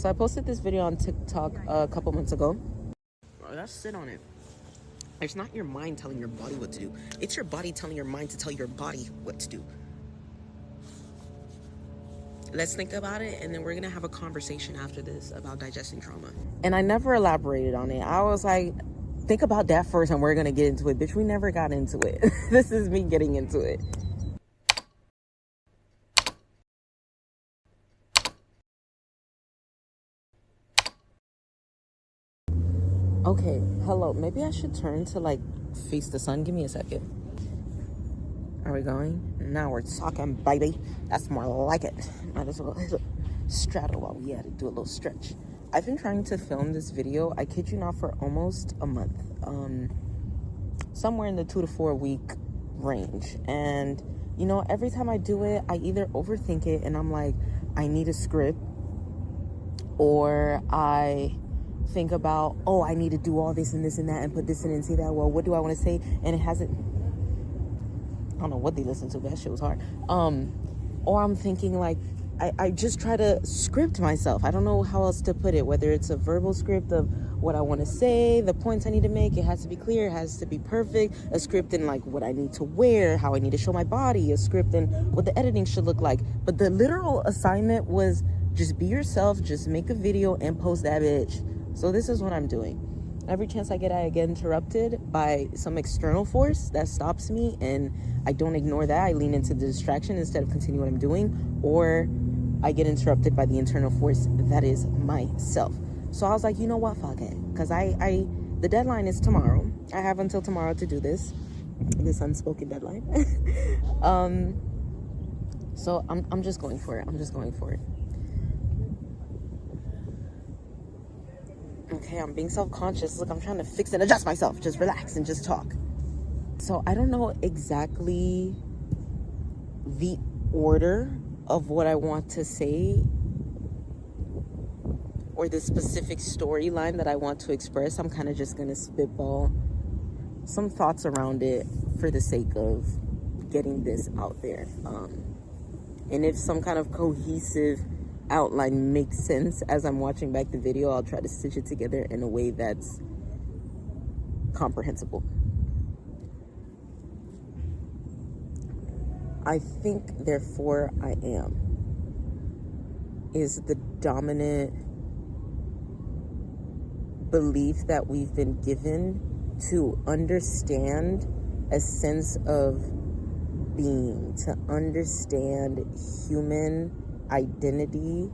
So I posted this video on TikTok a couple months ago. Let's sit on it. It's not your mind telling your body what to do. It's your body telling your mind to tell your body what to do. Let's think about it, and then we're gonna have a conversation after this about digesting trauma. And I never elaborated on it. I was like, think about that first and we're gonna get into it. Bitch, we never got into it. This is me getting into it. Okay, hello. Maybe I should turn to like face the sun. Give me a second. Are we going? Now we're talking, baby. That's more like it. Might as well straddle while we had to do a little stretch. I've been trying to film this video, I kid you not, for almost a month. Somewhere in the 2 to 4 week range. And, you know, every time I do it, I either overthink it and I'm like, I need a script. Or I think about, oh, I need to do all this and this and that and put this in and say that. Well, what do I want to say? And it hasn't, I don't know what they listen to, but that shit was hard. Or I'm thinking like, I just try to script myself. I don't know how else to put it, whether it's a verbal script of what I want to say, the points I need to make. It has to be clear. It has to be perfect. A script in like what I need to wear, how I need to show my body, a script in what the editing should look like. But the literal assignment was just be yourself, just make a video and post that bitch. So this is what I'm doing. Every chance I get interrupted by some external force that stops me, and I don't ignore that. I lean into the distraction instead of continue what I'm doing, or I get interrupted by the internal force that is myself. So I was like, you know what, fuck it. Because the deadline is tomorrow. I have until tomorrow to do this unspoken deadline. So I'm just going for it. I'm just going for it. Okay, I'm being self-conscious. Look, I'm trying to fix and adjust myself. Just relax and just talk. So I don't know exactly the order of what I want to say or the specific storyline that I want to express. I'm kind of just going to spitball some thoughts around it for the sake of getting this out there. And if some kind of cohesive outline makes sense as I'm watching back the video, I'll try to stitch it together in a way that's comprehensible. I think, therefore, I am is the dominant belief that we've been given to understand a sense of being, to understand human identity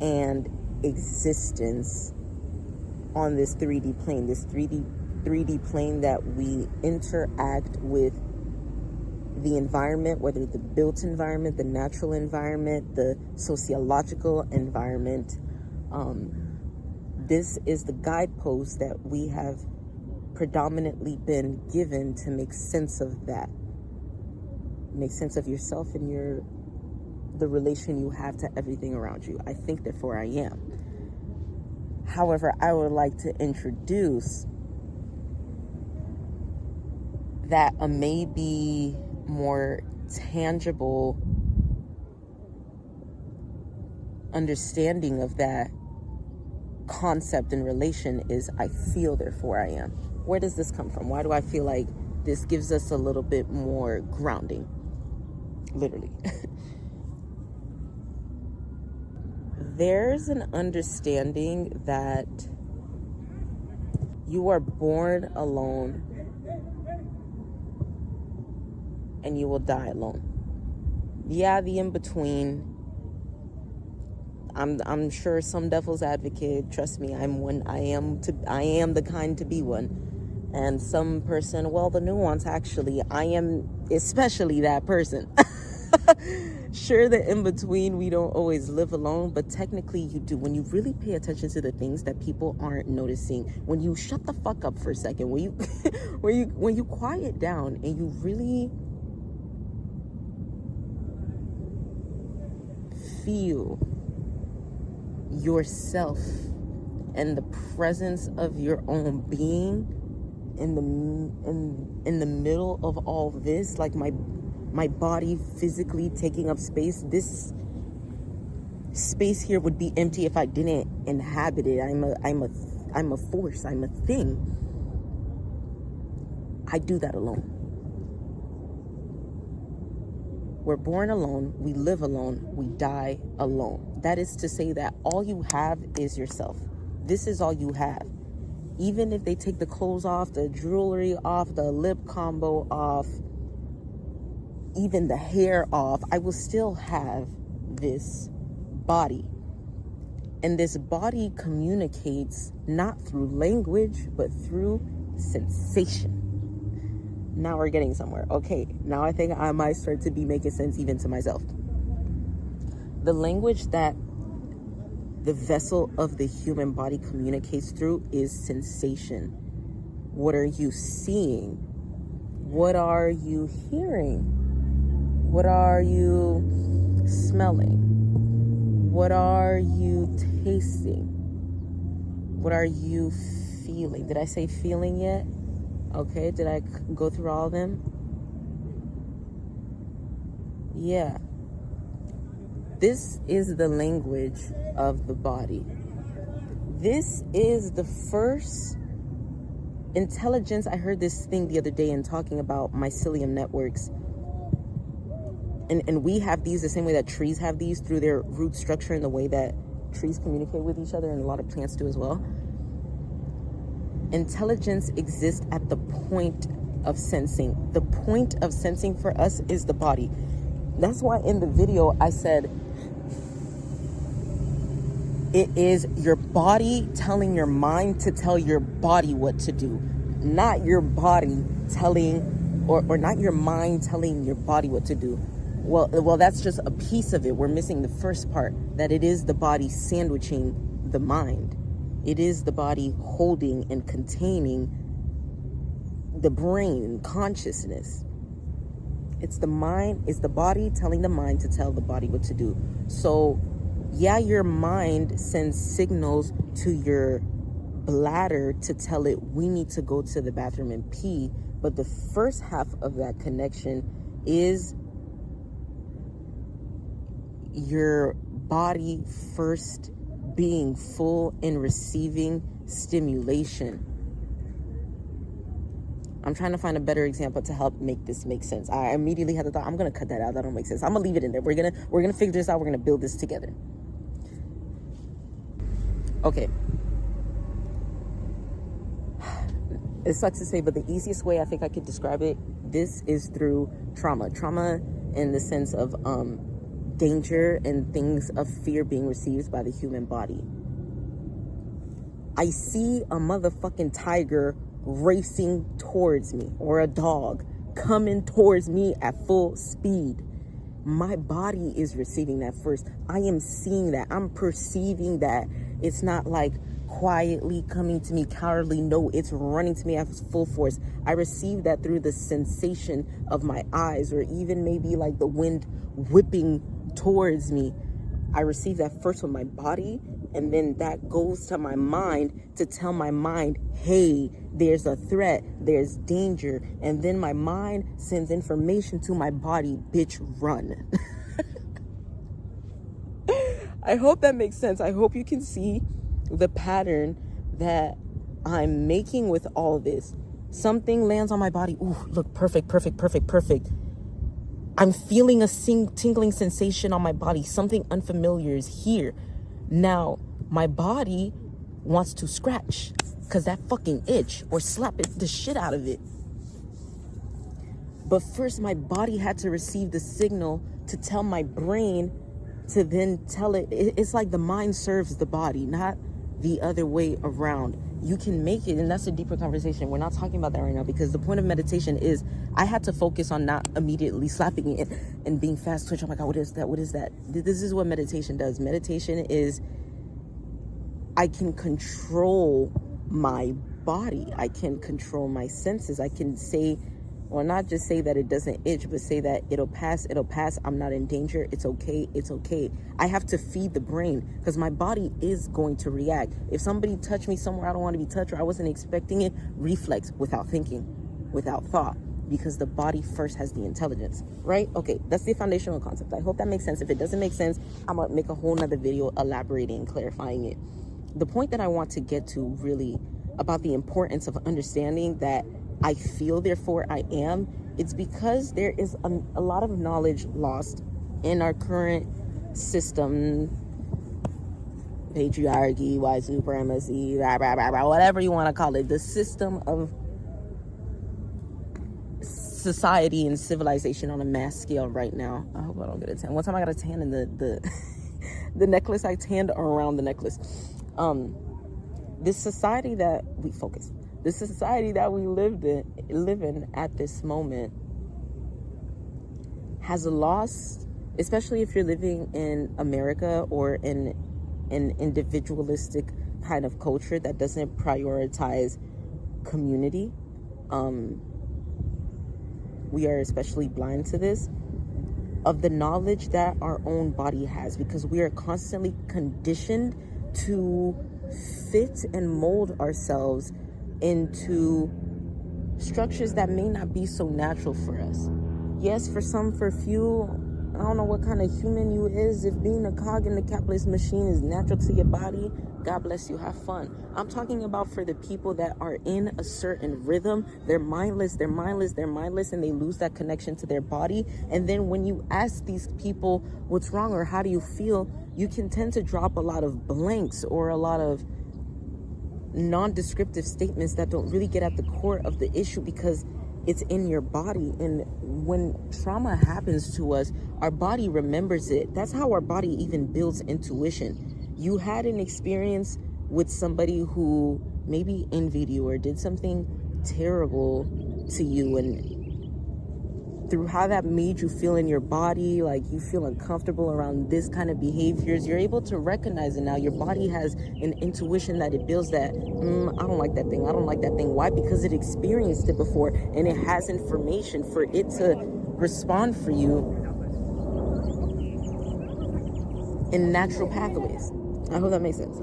and existence on this 3D plane, this 3D plane that we interact with the environment, whether the built environment, the natural environment, the sociological environment. This is the guidepost that we have predominantly been given to make sense of that. Make sense of yourself and the relation you have to everything around you. I think, therefore, I am. However, I would like to introduce that a maybe more tangible understanding of that concept and relation is I feel, therefore I am. Where does this come from? Why do I feel like this gives us a little bit more grounding? Literally. There's an understanding that you are born alone and you will die alone. Yeah, the in-between. I'm sure some devil's advocate, trust me, I'm one. I am the kind to be one. And some person, well, the nuance, actually, I am especially that person. Sure, the in-between, we don't always live alone, but technically you do. When you really pay attention to the things that people aren't noticing, when you shut the fuck up for a second, when you quiet down and you really feel yourself and the presence of your own being in the middle of all this, like my body physically taking up space, this space here would be empty if I didn't inhabit it. I'm a force. I'm a thing. I do that alone. We're born alone, we live alone, we die alone. That is to say that all you have is yourself. This is all you have. Even if they take the clothes off, the jewelry off, the lip combo off, even the hair off, I will still have this body. And this body communicates not through language, but through sensation. Now we're getting somewhere. Okay, now I think I might start to be making sense even to myself. The language that the vessel of the human body communicates through is sensation. What are you seeing? What are you hearing? What are you smelling? What are you tasting? What are you feeling? Did I say feeling yet? Okay, did I go through all of them? Yeah. This is the language of the body. This is the first intelligence. I heard this thing the other day in talking about mycelium networks. And we have these the same way that trees have these through their root structure and the way that trees communicate with each other, and a lot of plants do as well. Intelligence exists at the point of sensing. The point of sensing for us is the body. That's why in the video I said it is your body telling your mind to tell your body what to do, not your body telling or not your mind telling your body what to do. Well, that's just a piece of it. We're missing the first part, that it is the body sandwiching the mind. It is the body holding and containing the brain, consciousness. It's the mind, it's the body telling the mind to tell the body what to do. So, yeah, your mind sends signals to your bladder to tell it we need to go to the bathroom and pee. But the first half of that connection is your body first being full and receiving stimulation. I'm trying to find a better example to help make this make sense. I immediately had the thought, I'm gonna cut that out. That don't make sense. I'm gonna leave it in there. We're gonna figure this out. We're gonna build this together. Okay. It sucks to say, but the easiest way I think I could describe it, this is through trauma. Trauma in the sense of danger and things of fear being received by the human body. I see a motherfucking tiger racing towards me, or a dog coming towards me at full speed. My body is receiving that first. I am seeing that. I'm perceiving that. It's not like quietly coming to me cowardly. No, it's running to me at full force. I receive that through the sensation of my eyes, or even maybe like the wind whipping towards me. I receive that first with my body, and then that goes to my mind to tell my mind, hey, there's a threat, there's danger. And then my mind sends information to my body, bitch, run. I hope that makes sense. I hope you can see the pattern that I'm making with all this. Something lands on my body. Ooh, look, perfect. I'm feeling a tingling sensation on my body. Something unfamiliar is here. Now, my body wants to scratch because that fucking itch, or slap the shit out of it. But first, my body had to receive the signal to tell my brain to then tell it. It's like the mind serves the body, not the other way around. You can make it, and that's a deeper conversation. We're not talking about that right now, because the point of meditation is I had to focus on not immediately slapping it and being fast twitch. Oh my God, what is that? What is that? This is what meditation does. Meditation is I can control my body. I can control my senses. I can say, or not just say that it doesn't itch, but say that it'll pass. I'm not in danger. It's okay. I have to feed the brain, because my body is going to react. If somebody touched me somewhere I don't want to be touched, or I wasn't expecting it, reflex, without thinking, without thought. because the body first has the intelligence, right? Okay, that's the foundational concept. I hope that makes sense. If it doesn't make sense, I'm gonna make a whole nother video elaborating and clarifying it. The point that I want to get to really about the importance of understanding that I feel, therefore I am, it's because there is a lot of knowledge lost in our current system, patriarchy, white supremacy, blah, blah, blah, blah, whatever you want to call it, the system of society and civilization on a mass scale right now. I hope I don't get a tan. One time I got a tan in the necklace. I tanned around the necklace. This society that we this society that we live in at this moment has lost, especially if you're living in America or in an individualistic kind of culture that doesn't prioritize community. We are especially blind to this, of the knowledge that our own body has, because we are constantly conditioned to fit and mold ourselves into structures that may not be so natural for us. Yes, for a few, I don't know what kind of human you is. If being a cog in the capitalist machine is natural to your body, God bless you, have fun. I'm talking about for the people that are in a certain rhythm. They're mindless, and they lose that connection to their body. And then when you ask these people what's wrong or how do you feel, you can tend to drop a lot of blanks or a lot of non-descriptive statements that don't really get at the core of the issue, because it's in your body. And when trauma happens to us, our body remembers it. That's how our body even builds intuition. You had an experience with somebody who maybe envied you or did something terrible to you, and through how that made you feel in your body, like you feel uncomfortable around this kind of behaviors, you're able to recognize it now. Your body has an intuition that it builds that, I don't like that thing. I don't like that thing. Why? Because it experienced it before, and it has information for it to respond for you in natural pathways. I hope that makes sense.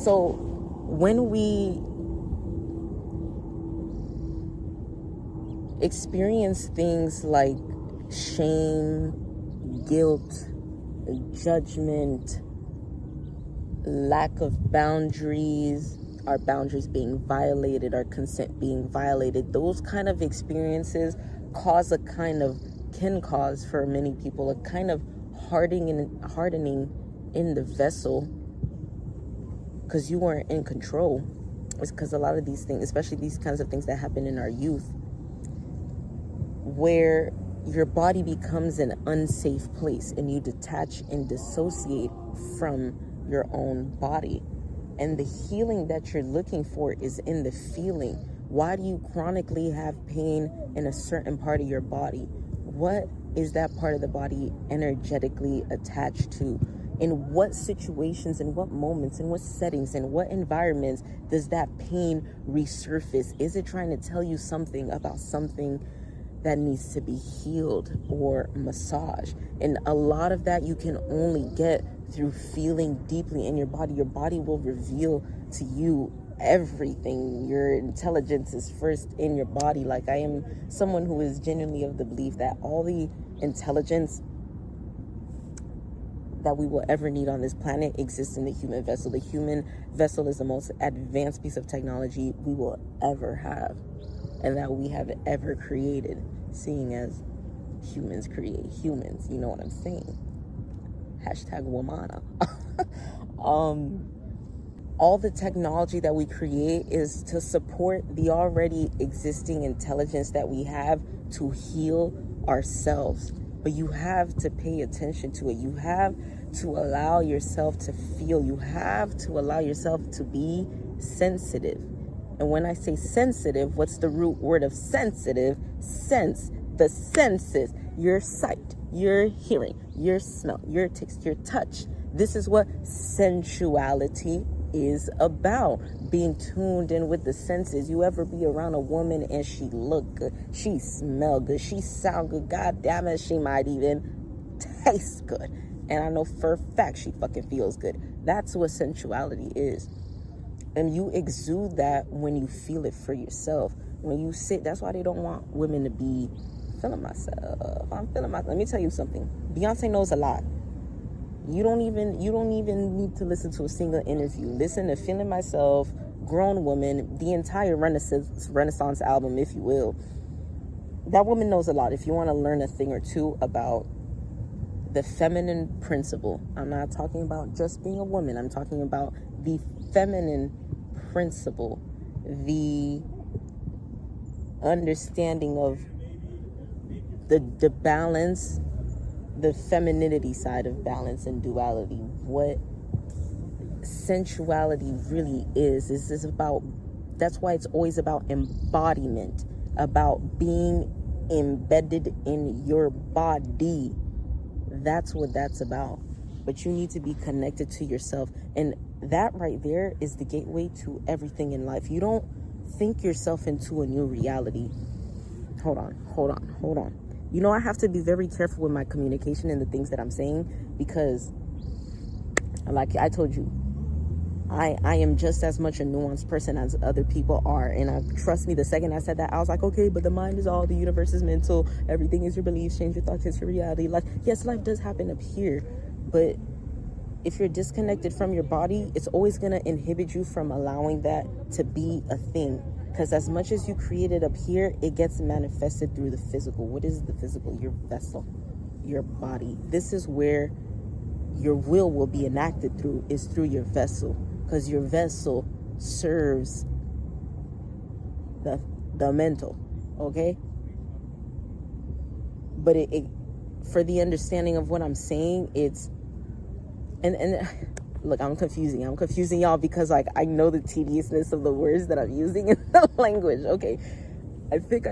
So when we experience things like shame, guilt, judgment, lack of boundaries, our boundaries being violated, our consent being violated, those kind of experiences can cause for many people a kind of hardening in the vessel, because you weren't in control. It's because a lot of these things, especially these kinds of things that happen in our youth, where your body becomes an unsafe place and you detach and dissociate from your own body. And the healing that you're looking for is in the feeling. Why do you chronically have pain in a certain part of your body? What is that part of the body energetically attached to? In what situations, in what moments, in what settings, in what environments does that pain resurface? Is it trying to tell you something about something that needs to be healed or massaged? And a lot of that you can only get through feeling deeply in your body. Your body will reveal to you everything. Your intelligence is first in your body. Like, I am someone who is genuinely of the belief that all the intelligence that we will ever need on this planet exists in the human vessel. The human vessel is the most advanced piece of technology we will ever have, and that we have ever created, seeing as humans create humans. You know what I'm saying? #Womana. All the technology that we create is to support the already existing intelligence that we have to heal ourselves. But you have to pay attention to it. You have to allow yourself to feel. You have to allow yourself to be sensitive. And when I say sensitive, what's the root word of sensitive? Sense. The senses. Your sight, your hearing, your smell, your taste, your touch. This is what sensuality is about. Being tuned in with the senses. You ever be around a woman and she look good, she smell good, she sound good, god damn it, she might even taste good, and I know for a fact she fucking feels good. That's what sensuality is. And you exude that when you feel it for yourself. When you sit, that's why they don't want women to be feeling myself. I'm feeling myself. Let me tell you something. Beyonce knows a lot. You don't even need to listen to a single interview. Listen to Feeling Myself, Grown Woman, the entire Renaissance album, if you will. That woman knows a lot. If you want to learn a thing or two about the feminine principle. I'm not talking about just being a woman. I'm talking about the feminine principle, the understanding of the balance, the femininity side of balance and duality. What sensuality really is about. That's why it's always about embodiment, about being embedded in your body. That's what that's about. But you need to be connected to yourself, and that right there is the gateway to everything in life. You don't think yourself into a new reality. Hold on. You know, I have to be very careful with my communication and the things that I'm saying, because like I told you, I am just as much a nuanced person as other people are. And trust me, the second I said that, I was like, okay, but the mind is all, the universe is mental, everything is your beliefs, change your thoughts, it's your reality. Like, yes, life does happen up here, but if you're disconnected from your body, it's always going to inhibit you from allowing that to be a thing. Because as much as you create it up here, it gets manifested through the physical. What is the physical? Your vessel, your body. This is where your will be enacted through, is through your vessel. Because your vessel serves the mental, okay? But it for the understanding of what I'm saying, it's and look, I'm confusing y'all, because like I know the tediousness of the words that I'm using in the language. Okay, I think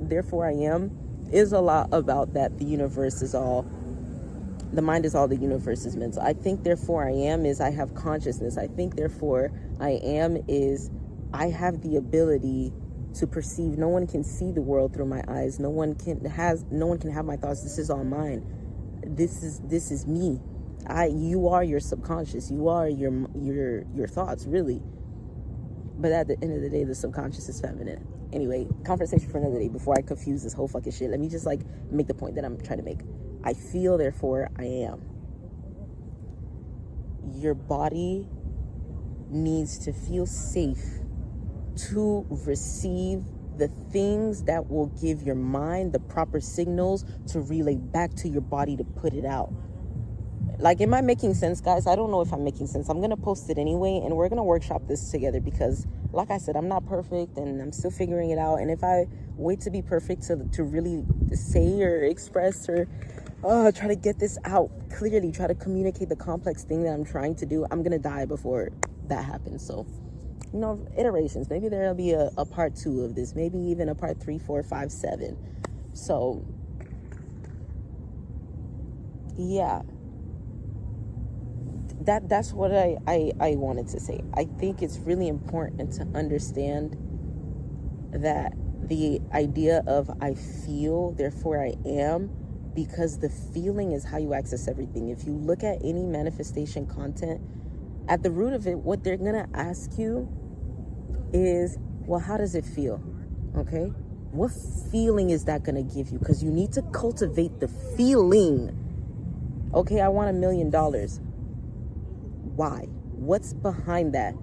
therefore I am is a lot about that. The universe is all. The mind is all, the universe is mental. I think therefore I am is I have consciousness. I think therefore I am is I have the ability to perceive. No one can see the world through my eyes. No one can have my thoughts. This is all mine. This is me. You are your subconscious. You are your thoughts, really. But at the end of the day, the subconscious is feminine. Anyway, conversation for another day. Before I confuse this whole fucking shit, let me just like make the point that I'm trying to make. I feel, therefore I am. Your body needs to feel safe to receive the things that will give your mind the proper signals to relay back to your body to put it out. Like, am I making sense, guys? I don't know if I'm making sense. I'm going to post it anyway, and we're going to workshop this together, because, like I said, I'm not perfect, and I'm still figuring it out. And if I wait to be perfect to really say or express or try to get this out clearly, try to communicate the complex thing that I'm trying to do, I'm going to die before that happens. So, you know, iterations. Maybe there'll be a part 2 of this, maybe even a part 3, 4, 5, 7. So, yeah. That's what I wanted to say. I think it's really important to understand that the idea of I feel, therefore I am, because the feeling is how you access everything. If you look at any manifestation content, at the root of it, what they're going to ask you is, well, how does it feel? Okay? What feeling is that going to give you? Because you need to cultivate the feeling. Okay, I want $1 million. Why? What's behind that?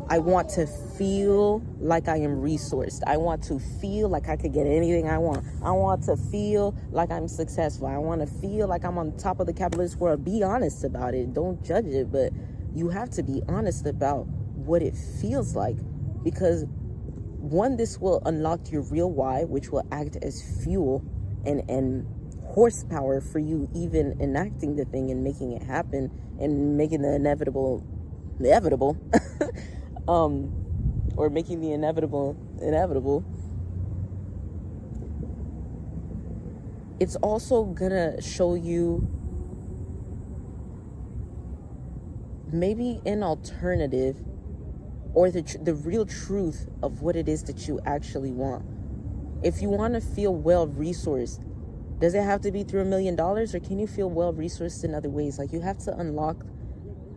I want to feel like I am resourced. I want to feel like I could get anything I want. I want to feel like I'm successful. I want to feel like I'm on top of the capitalist world. Be honest about it. Don't judge it, but you have to be honest about what it feels like, because one, this will unlock your real why, which will act as fuel and horsepower for you even enacting the thing and making it happen and making the inevitable or making the inevitable. It's also gonna show you maybe an alternative, or the real truth of what it is that you actually want. If you want to feel well-resourced, does it have to be through $1 million, or can you feel well-resourced in other ways? Like, you have to unlock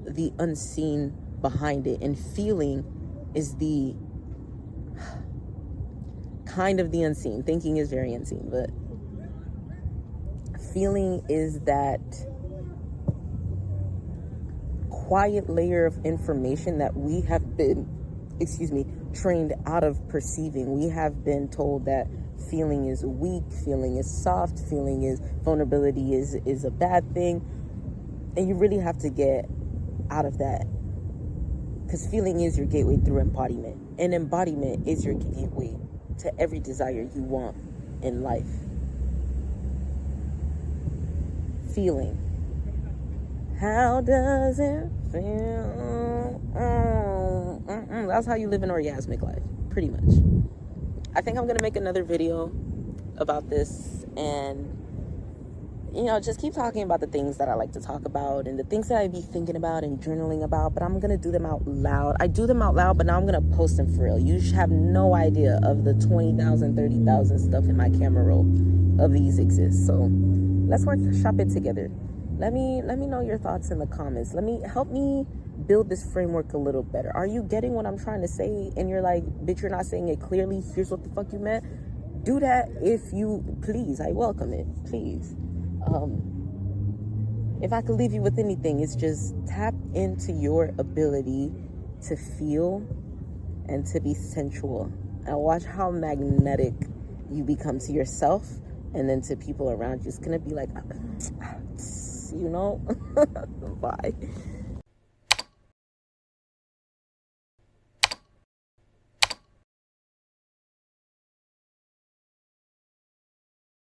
the unseen behind it, and feeling is the kind of the unseen. Thinking is very unseen, but feeling is that quiet layer of information that we have been, trained out of perceiving. We have been told that feeling is weak, feeling is soft, feeling is vulnerability is a bad thing. And you really have to get out of that, because feeling is your gateway through embodiment, and embodiment is your gateway to every desire you want in life. Feeling. How does it feel? That's how you live an orgasmic life, pretty much. I think I'm gonna make another video about this, and just keep talking about the things that I like to talk about and the things that I be thinking about and journaling about, but I'm gonna do them out loud. I do them out loud, but now I'm gonna post them for real. You have no idea of the 20,000, 30,000 stuff in my camera roll of these exist. So let's workshop it together. Let me know your thoughts in the comments. Help me build this framework a little better. Are you getting what I'm trying to say? And you're like, bitch, you're not saying it clearly. Here's what the fuck you meant. Do that if you please. I welcome it. Please. If I could leave you with anything, it's just tap into your ability to feel and to be sensual, and watch how magnetic you become to yourself and then to people around you. It's gonna be like, bye.